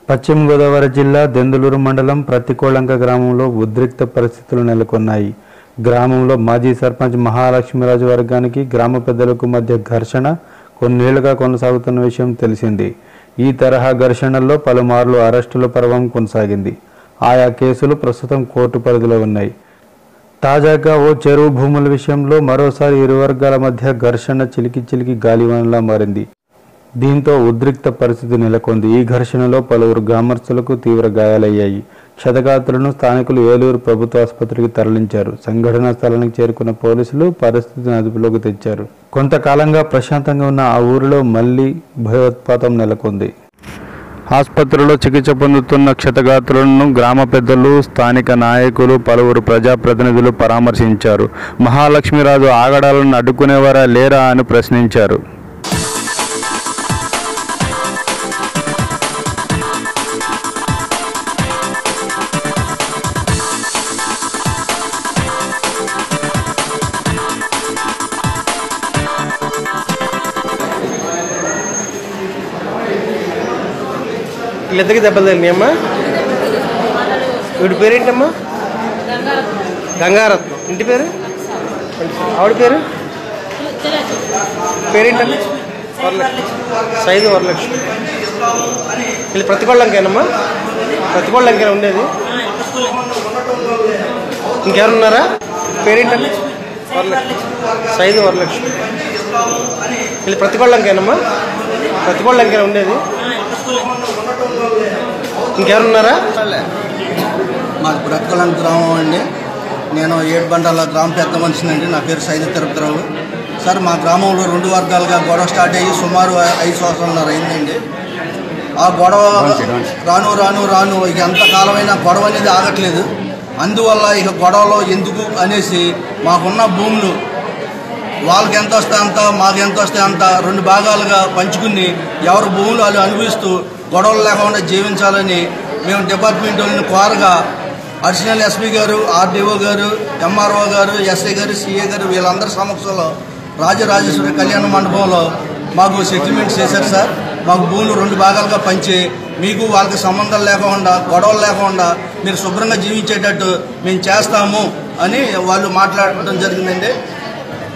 పశ్చిమ గోదావరి జిల్లా దెందులూరు మండలం ప్రతికోళంక గ్రామంలో ఉద్రిక్త పరిస్థితులు నెలకొన్నాయి. గ్రామంలో మాజీ సర్పంచ్ మహాలక్ష్మీరాజు వర్గానికి గ్రామ పెద్దలకు మధ్య ఘర్షణ కొన్నేళ్లుగా కొనసాగుతున్న విషయం తెలిసింది. ఈ తరహా ఘర్షణల్లో పలుమార్లు అరెస్టుల పర్వం కొనసాగింది. ఆయా కేసులు ప్రస్తుతం కోర్టు పరిధిలో ఉన్నాయి. తాజాగా ఓ చెరువు భూముల విషయంలో మరోసారి ఇరు వర్గాల మధ్య ఘర్షణ చిలికి గాలివానలా మారింది. దీంతో ఉద్రిక్త పరిస్థితి నెలకొంది. ఈ ఘర్షణలో పలువురు గ్రామస్తులకు తీవ్ర గాయాలయ్యాయి. క్షతగాత్రులను స్థానికులు ఏలూరు ప్రభుత్వ ఆసుపత్రికి తరలించారు. సంఘటనా స్థలానికి చేరుకున్న పోలీసులు పరిస్థితిని అదుపులోకి తెచ్చారు. కొంతకాలంగా ప్రశాంతంగా ఉన్న ఆ ఊరిలో మళ్లీ భయోత్పాతం నెలకొంది. ఆసుపత్రిలో చికిత్స పొందుతున్న క్షతగాత్రులను గ్రామ పెద్దలు, స్థానిక నాయకులు, పలువురు ప్రజాప్రతినిధులు పరామర్శించారు. మహాలక్ష్మీరాజు ఆగడాలను అడ్డుకునేవారా లేరా అని ప్రశ్నించారు. వీళ్ళిద్దరికి దెబ్బలు తగిలినాయమ్మా. వీడి పేరేంటమ్మా? గంగారత్నం. ఇంటి పేరు? ఆవిడ పేరు పేరేంటమ్మా? సైదు వరలక్ష్మి. వీళ్ళు ప్రతికోళ్ళంకేనమ్మా? ప్రతికోళ్ళంకేనా ఉండేది? ఇంకెవరున్నారా? పేరేంటమ్మా? వరలక్ష్మి. సైదు వరలక్ష్మి. వీళ్ళు ప్రతికోళ్ళంకేనమ్మా? ప్రతికోళ్ళంకేనా ఉండేది? ఇంకెవరున్నారా? మాది ప్రతికోళంక గ్రామం అండి. నేను ఏడుబండాల గ్రామ పెద్ద మనిషిని అండి. నా పేరు సైదు తిరుపతిరావు. సార్, మా గ్రామంలో రెండు వర్గాలుగా గొడవ స్టార్ట్ అయ్యి సుమారు 5 సంవత్సరాలు అయిందండి. ఆ గొడవ రాను ఇక ఎంతకాలమైనా గొడవ అనేది ఆగట్లేదు. అందువల్ల ఇక గొడవలో ఎందుకు అనేసి మాకున్న భూములు వాళ్ళకి ఎంత వస్తే అంత, మాకు ఎంత వస్తే అంత 2 భాగాలుగా పంచుకుని ఎవరు భూములు వాళ్ళు అనుభవిస్తూ గొడవలు లేకుండా జీవించాలని మేము డిపార్ట్మెంట్ వాళ్ళని కోరగా అడిషనల్ ఎస్పీ గారు, ఆర్డీఓ గారు, ఎంఆర్ఓ గారు, ఎస్ఐ గారు, సిఏ గారు వీళ్ళందరి సమక్షంలో రాజరాజేశ్వరి కళ్యాణ మండపంలో మాకు సెటిల్మెంట్ చేశారు సార్. మాకు భూములు 2 భాగాలుగా పంచి మీకు వాళ్ళకి సంబంధం లేకుండా, గొడవలు లేకుండా మీరు శుభ్రంగా జీవించేటట్టు మేము చేస్తాము అని వాళ్ళు మాట్లాడటం జరిగిందండి.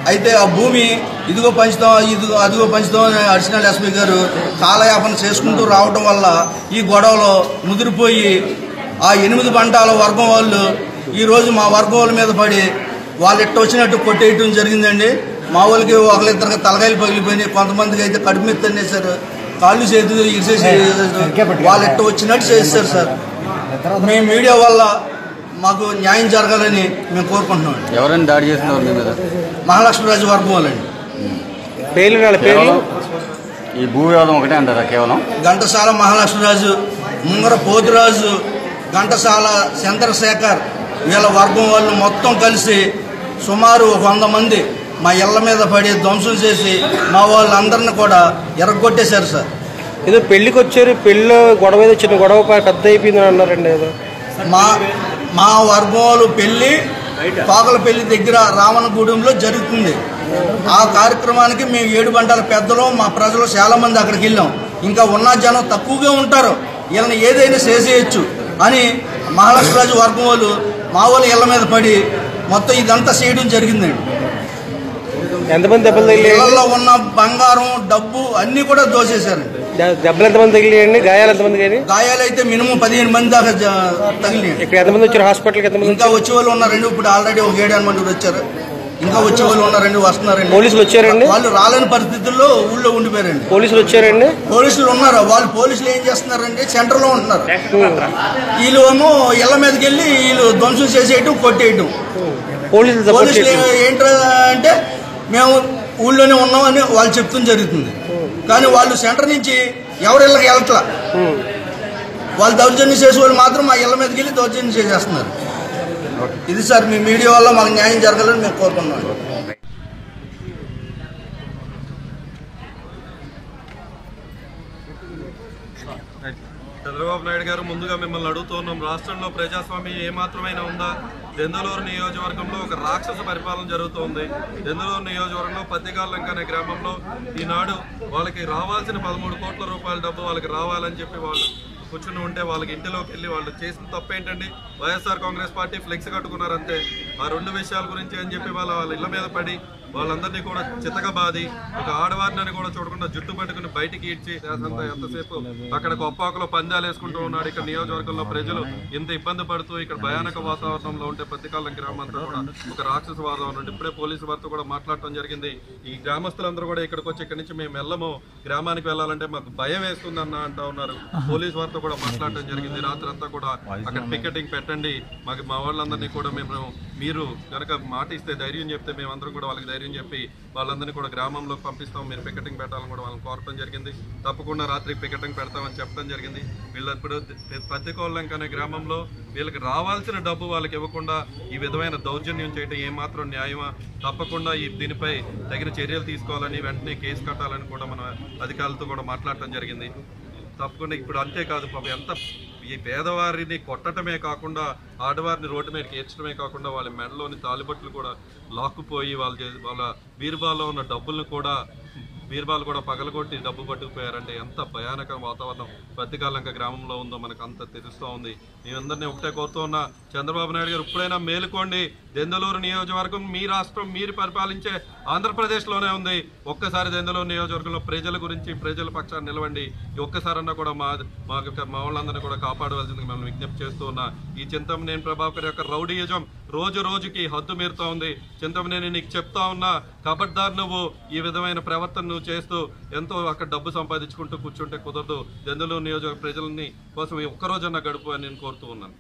అయితే ఆ భూమి ఇదిగో పంచుతాం, అదిగో పంచుతాం అని అడిషనల్ ఎస్పీ గారు కాలయాపన చేసుకుంటూ రావడం వల్ల ఈ గొడవలో ముదిరిపోయి ఆ 8 బంటాల వర్గం వాళ్ళు ఈరోజు మా వర్గం వాళ్ళ మీద పడి వాళ్ళు ఎట్ట వచ్చినట్టు కొట్టేయటం జరిగిందండి. మా వాళ్ళకి ఒకరిద్దరికి తలకాయలు పగిలిపోయినాయి. కొంతమందికి అయితే కడుపు మీద తన్నేశారు, కాళ్ళు చేతులు ఇరిసేసి వాళ్ళు ఎట్ట వచ్చినట్టు చేస్తారు సార్. మేము మీడియా వల్ల మాకు న్యాయం జరగాలని మేము కోరుకుంటున్నాం. ఎవరైనా దాడి చేస్తున్నారు మీ మీద? మహాలక్ష్మీరాజు వర్గం వాళ్ళండి. పేర్లు ఈ భూ వివాదం ఒకటే అంటారా కేవలం? ఘంటసాల మహాలక్ష్మీరాజు, ముంగర పోతురాజు, ఘంటసాల చంద్రశేఖర్ వీళ్ళ వర్గం వాళ్ళు మొత్తం కలిసి సుమారు 100 మంది మా ఇళ్ల మీద పడి ధ్వంసం చేసి మా వాళ్ళందరినీ కూడా ఎరగొట్టేశారు సార్. ఏదో పెళ్లికి వచ్చారు, పెళ్ళిలో గొడవ ఏదో చిన్న గొడవ పెద్ద అయిపోయిందని అన్నారండి. ఏదో మా వర్గం వాళ్ళు పెళ్లి పాకలపల్లి దగ్గర రావణగూడెంలో జరుగుతుంది. ఆ కార్యక్రమానికి మేము 7 బంటాల పెద్దలు, మా ప్రజలు చాలా మంది అక్కడికి వెళ్ళాం. ఇంకా ఉన్న జనం తక్కువగా ఉంటారు, వీళ్ళని ఏదైనా చేసేయచ్చు అని మహాలక్ష్మీరాజు వర్గం వాళ్ళు మా వాళ్ళ ఇళ్ల మీద పడి మొత్తం ఇదంతా చేయడం జరిగిందండి. ఎంతమంది దెబ్బలు తగిలి? ఇళ్లలో ఉన్న బంగారం, డబ్బు అన్ని కూడా దోచేశారండి. దెబ్బలు ఎంతమంది తగిలియండి? గాయాలు ఎంతమంది? గాయాలు అయితే మినిమం 15 మంది దాకా తగిలి. ఇక్కడ ఎంతమంది వచ్చారు హాస్పిటల్కి? ఎంతమంది? ఇంకా వచ్చే వాళ్ళు ఉన్నారండి. ఇప్పుడు ఆల్రెడీ ఒక 7 మంది వచ్చారు. ఇంకా వచ్చే వాళ్ళు ఉన్నారండి, వస్తున్నారండి. పోలీసులు వచ్చారండి? వాళ్ళు రాలేని పరిస్థితుల్లో ఊళ్ళో ఉండిపోయారండి. పోలీసులు వచ్చారండి? పోలీసులు ఉన్నారు. వాళ్ళు పోలీసులు ఏం చేస్తున్నారండి, సెంటర్ లో ఉంటున్నారు. వీళ్ళు ఏమో ఇళ్ల మీదకి వెళ్ళి వీళ్ళు ధ్వంసం చేసేయటం, కొట్టేయటం. పోలీసులు ఏంటంటే అంటే మేము ఊళ్ళోనే ఉన్నామని వాళ్ళు చెప్తాం జరుగుతుంది. కానీ వాళ్ళు సెంటర్ నుంచి ఎవరి ఇళ్ళకి వెళ్ళట్లా. వాళ్ళు దౌర్జన్యం చేసే వాళ్ళు మాత్రం మా ఇళ్ల మీదకి వెళ్ళి దౌర్జన్యం చేసేస్తున్నారు. ఇది సార్, మీ మీడియా వల్ల మాకు న్యాయం జరగాలని మేము కోరుకున్నాం. చంద్రబాబు నాయుడు గారు, ముందుగా మిమ్మల్ని అడుగుతున్నాం, రాష్ట్రంలో ప్రజాస్వామ్యం ఏమాత్రమైనా ఉందా? దెందులూరు నియోజకవర్గంలో ఒక రాక్షస పరిపాలన జరుగుతోంది. దెందులూరు నియోజకవర్గంలో పత్తికాలంక అనే గ్రామంలో ఈనాడు వాళ్ళకి రావాల్సిన 13 కోట్ల రూపాయల డబ్బు వాళ్ళకి రావాలని చెప్పి వాళ్ళు కూర్చుని ఉంటే వాళ్ళకి ఇంటిలోకి వెళ్ళి వాళ్ళు చేసిన తప్పు ఏంటండి? వైఎస్ఆర్ కాంగ్రెస్ పార్టీ ఫ్లెక్స్ కట్టుకున్నారు అంతే. ఆ రెండు విషయాల గురించి అని చెప్పి వాళ్ళ ఇళ్ల మీద పడి వాళ్ళందరినీ కూడా చితకబాది ఒక ఆడవారిని కూడా చూడకుండా జుట్టు పట్టుకుని బయటికి ఈడ్చి ఎంతసేపు అక్కడ కొప్పాకులో పందాలు వేసుకుంటూ ఉన్నాడు. ఇక్కడ నియోజకవర్గంలో ప్రజలు ఇంత ఇబ్బంది పడుతూ ఇక్కడ భయానక వాతావరణంలో ఉంటే పత్తికాలం గ్రామం అంతా కూడా ఒక రాక్షస వాతావరణం. ఇప్పుడే పోలీసు వారితో కూడా మాట్లాడటం జరిగింది. ఈ గ్రామస్తులందరూ కూడా ఇక్కడికి వచ్చి ఇక్కడి నుంచి మేము వెళ్ళము, గ్రామానికి వెళ్ళాలంటే మాకు భయం వేస్తుందన్న అంటూ ఉన్నారు. పోలీసు వారితో కూడా మాట్లాడటం జరిగింది. రాత్రి అంతా కూడా అక్కడ పికెటింగ్ పెట్టండి, మా వాళ్ళందరినీ కూడా మీరు కనుక మాట ఇస్తే ధైర్యం చెప్తే మేమందరం కూడా వాళ్ళకి ధైర్యం చెప్పి వాళ్ళందరినీ కూడా గ్రామంలోకి పంపిస్తాం, మీరు పికెటింగ్ పెట్టాలని కూడా వాళ్ళని కోరటం జరిగింది. తప్పకుండా రాత్రి పికెటింగ్ పెడతామని చెప్పడం జరిగింది. వీళ్ళు ఇప్పుడు పత్తికోళ్ళంక అనే గ్రామంలో వీళ్ళకి రావాల్సిన డబ్బు వాళ్ళకి ఇవ్వకుండా ఈ విధమైన దౌర్జన్యం చేయడం ఏమాత్రం న్యాయమా? తప్పకుండా దీనిపై తగిన చర్యలు తీసుకోవాలని, వెంటనే కేసు కట్టాలని కూడా మన అధికారులతో కూడా మాట్లాడటం జరిగింది. తప్పకుండా ఇప్పుడు అంతేకాదు పాపం ఎంత ఈ పేదవారిని కొట్టడమే కాకుండా ఆడవారిని రోడ్డు మీదకి ఏడ్చడమే కాకుండా వాళ్ళ మెడలోని తాలిబొట్లు కూడా లాక్కుపోయి వాళ్ళ బీరువాలో ఉన్న డబ్బులను కూడా బీర్బాలు కూడా పగలగొట్టి డబ్బు పట్టుకుపోయారంటే ఎంత భయానక వాతావరణం పత్తికాలంక గ్రామంలో ఉందో మనకు అంత తెలుస్తూ ఉంది. మేమందరినీ ఒకటే కోరుతూ ఉన్నా, చంద్రబాబు నాయుడు గారు ఇప్పుడైనా మేలుకోండి. దెందులూరు నియోజకవర్గం మీ రాష్ట్రం, మీరు పరిపాలించే ఆంధ్రప్రదేశ్లోనే ఉంది. ఒక్కసారి దెందులూరు నియోజకవర్గంలో ప్రజల గురించి ప్రజల పక్షాన్ని నిలవండి. ఒక్కసారన్నా కూడా మా వాళ్ళందరినీ కూడా కాపాడవలసింది మేము విజ్ఞప్తి చేస్తూ ఉన్నా. ఈ చింతమనేని ప్రభాకర్ యొక్క రౌడీయిజం రోజు రోజుకి హద్దు మీరుతూ ఉంది. చింతమనేని నీకు చెప్తా ఉన్నా, ఖబర్దార్ నువ్వు ఈ విధమైన ప్రవర్తన చేస్తూ ఎంతో అక్కడ డబ్బు సంపాదించుకుంటూ కూర్చుంటే కుదరదు. దెందులూరు నియోజకవర్గ ప్రజలని కోసం ఒక్కరోజన్నా గడుపు అని నేను కోరుతూ ఉన్నాను.